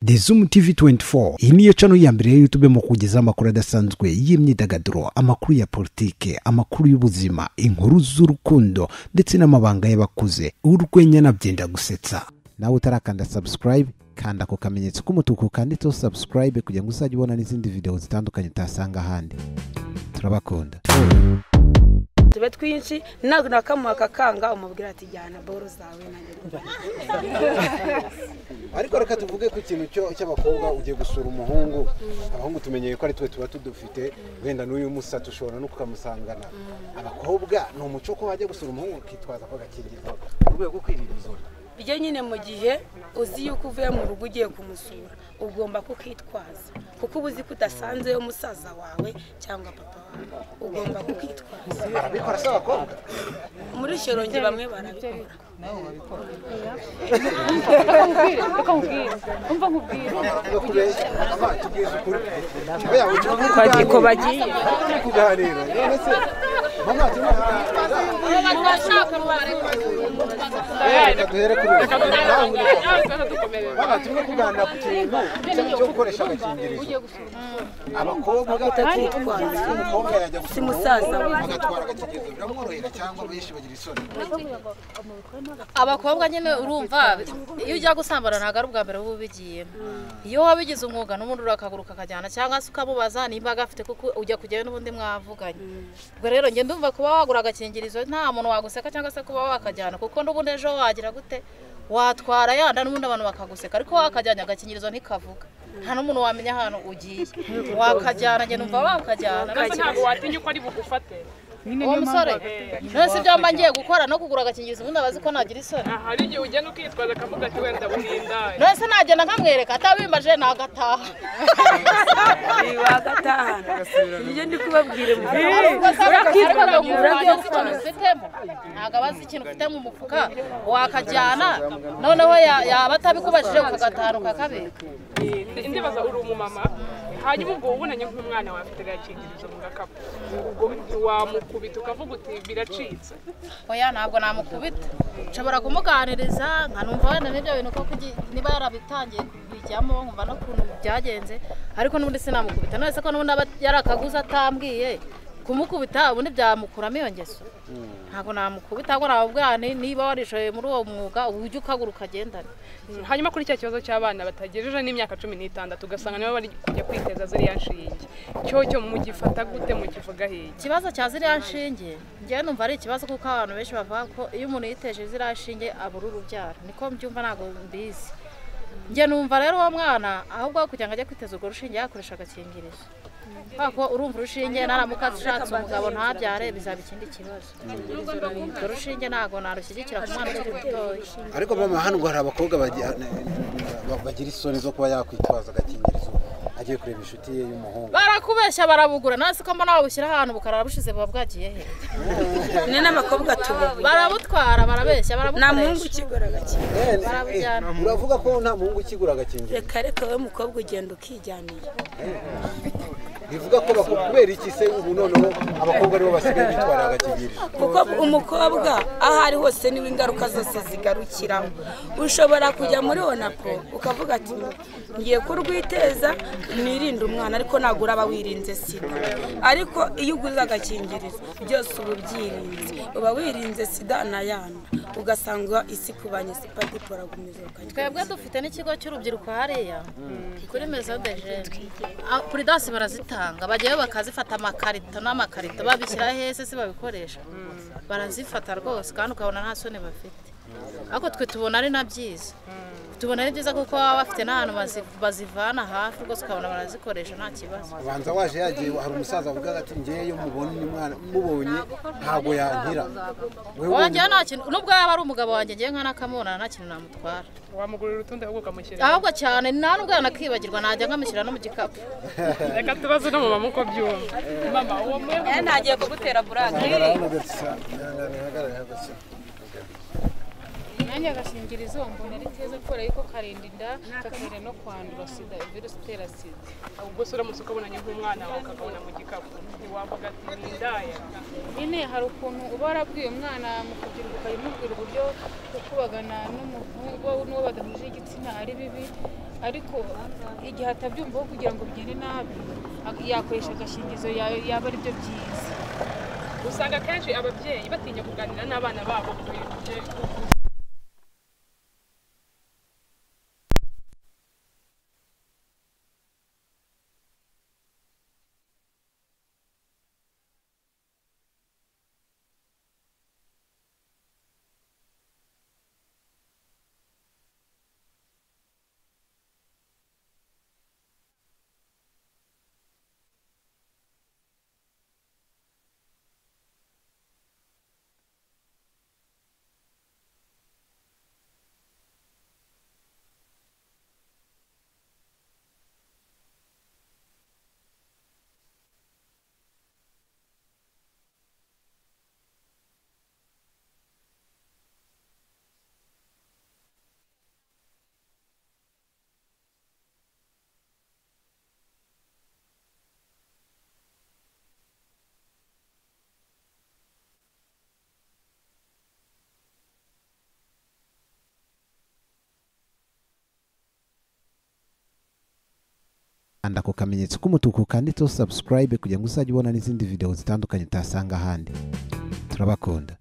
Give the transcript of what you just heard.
The Zoom TV 24 iyi niyo channel ya mbere ya YouTube mu kugeza amakuru adasanzwe y'imyidagaduro, amakuru ya politike, amakuru y'ubuzima, inkuru z'urukundo ndetse n'amabanga y'abakuze. Urwenya nabyenda gusetsa. Nawe utarakanda subscribe kanda ko kamenyetso k'umutuku kanditseho subscribe kugira ngo uzajye ubona n'izindi video zitandukanye utasanga ahandi. Turabakunda. Tube twinshi ntabwo nakamuha kakanga umubwira ati jyana boro zawe ariko reka tuvuge ku kintu cy'abakobwa ugiye gusura umuhungu. Abahungu tumenyeye ko ari twe tuba tudufite, wenda n'uyu musa tushobora no kukamusangana. Abakobwa ni umuco ko bajya gusura umuhungu kitwaza ko gakingirizo mu rwego rwo kwirinda. bijye nyine mu gihe uzi yuko uvuye mu rugo ugiye kumusura ugomba kukitwaza, kuko ubuzi kudasanze yo musaza wawe cyangwa papa wawe ugomba kukitwaza. Abikora se abakobwa muri Shyorongi bamwe barabikora. Ko bagiye kuganira turi kuganira ku kintu cyo gukoresha agakingirizo. Abakobwa umukobwa yajya si musaza bagatwara agakingirizo biramworohera cyangwa benshi bagira isoni. Abakobwa nyine urumva iyo ujya gusambana ntago ari ubwa mbere ubu bigiyemo. Iyo wabigize umwuga n'umuntu urakaguruka akajyana cyangwa se ukamubaza nimba agafite kuko ujya kujyayo n'ubundi mwavuganye. Ubwo rero nge ndumva kuba wagura agakingirizo nta muntu waguseka cyangwa se kuba wakajyana, kuko n'ubundi ejo wagira gute watwara yanda n'ubundi abantu bakaguseka, ariko wakajyanya agakingirizo ntikavuga nta n'umuntu wamenya ahantu ugiye. Wakajyana nge numva wakajyana ntabwo watinya uko ari bugufate. Uwo musore nose byamba ngiye gukora no kugura agakingirizo ubundi abazi ko nagira isoni. Hari igihe ugenda ukitwaza akavuga ati wenda burinda nose nagenda nkamwereka atabimbaje nagataha. Wagataha nje ndi kubabwire mu ntago abazi ikintu ufite mu mufuka wakajyana, noneho yaba atabikubajije ukagatahana ukakabika. Ndibaza uri umumama hanyuma ubwo ubonanye nk'umwana wawe afite agakingirizo mu gakapu, ubwo wamukubita ukavuga uti biracitse? Oya ntabwo namukubita, nshobora kumuganiriza nkanumva wenda n'ibyo bintu ko niba yarabitangiye kubijyamo nkumva no kuntu byagenze, ariko n'ubundi sinamukubita. None se ko n'ubundi aba yarakaguza atambwiye kumukubita ubundi byamukuramo iyo ngeso. Ntabwo namukubita, ahubwo nababwira niba warishoye muri uwo mwuga ujye ukaguruka agendane. Hanyuma kuri cya kibazo cy'abana batagejeje n'imyaka 16 ugasanga nibo bari kujya kwiteza ziriya nshinge, cyo mugifata gute mukivuga hehe? Ikibazo cya ziriya nshinge ngiye numva ari ikibazo kuko abantu benshi bavuga ko iyo umuntu yiteje ziriya nshinge abura urubyaro, niko mbyumva ntabwo mbizi. Ngiye numva rero uwo mwana ahubwo kugira ngo ajye kwiteza urwo rushinge yakoresha agakingirizo, kuko urumva urushinge naramuka ashatse umugabo ntabyare bizaba ikindi kibazo. Urwo rushinge ntabwo narushyigikira ku mwana ukiri mutoya. Ariko mama hano hari abakobwa bagira isoni zo kuba yakwitwaza agakingirizo agiye kureba inshuti ye y'umuhungu. Barakubeshya barabugura, nasi ko mbona babushyira ahantu bukarara bushize buba bwagiye he. Ni n'abakobwa tububuye barabutwara barabeshya nta muhungu ukigura agakingirizo. Barabujyana. Uravuga ko nta muhungu ukigura agakingirizo? Reka we mukobwa ugenda ukijyaniye. Bivuga ko kubera iki se ubu noneho abakobwa aribo basigaye bitwara agakingirizo? Kuko umukobwa aho ari hose niwe ingaruka zose zigarukiramo. Ushobora kujya muri Onapo ukavuga ati ngiye kurwiteza nirinde umwana, ariko nagura aba wirinze sida. Ariko iyo uguze agakingirizo byose ubu byirinze, uba wirinze sida na yanda, ugasanga isi kubanye sipati poragumizo. Twebwe dufite n'ikigo cy'urubyiruko hariya kuri Maison de Jeunes. Prudence barazitanga, bagiye bakazifata amakarito n'amakarito babishyira hese se babikoresha. Barazifata rwose kandi ukabona nta soni bafite. Ariko twe tubona ari nabyiza. Tubona ari byiza kuko baba bafite n'ahantu bazivana hafi rwose ukabona barazikoresha nta kibazo. Abanza waje yagiye hari umusaza avuga ati ngiye yo mubonye ntago yankira. Wanjye nta kintu nubwo yaba ari umugabo wanjye ngiye nka nakamubona nta kintu namutwara. Wamugurira urutonde ahubwo ukamushyira? Ahubwo cyane nta nubwo yanakibagirwa najya nkamushyira no mu gikapu. Reka tubaze no mu mama uko byumva. Mama uwo mwe nagiye kugutera burake. Nanjye agashingirizo mbona ari keza kubera yuko karinda inda kakere no kwandura sida, virusi itera sida. ubwo sura musuka bonanye nk'umwana wawe ukabona mu gikapu ntiwavuga ati ndaya. Nyine hari ukuntu uba warabwiye umwana mu kubyiruka ukabimubwira uburyo kubagana n'umuhungu n'uwo badahuje igitsina ari bibi, ariko igihe atabyumvaho kugira ngo bigende nabi yakoresha agashingizo yaba ari byo byiza. usanga kenshi ababyeyi batinya kuganira n'abana babo ku bintu kanda ku kamenyetso k'umutuku kanditseho subscribe kugira ngo uzajye ubona n'izindi video zitandukanye utasanga ahandi. Turabakunda.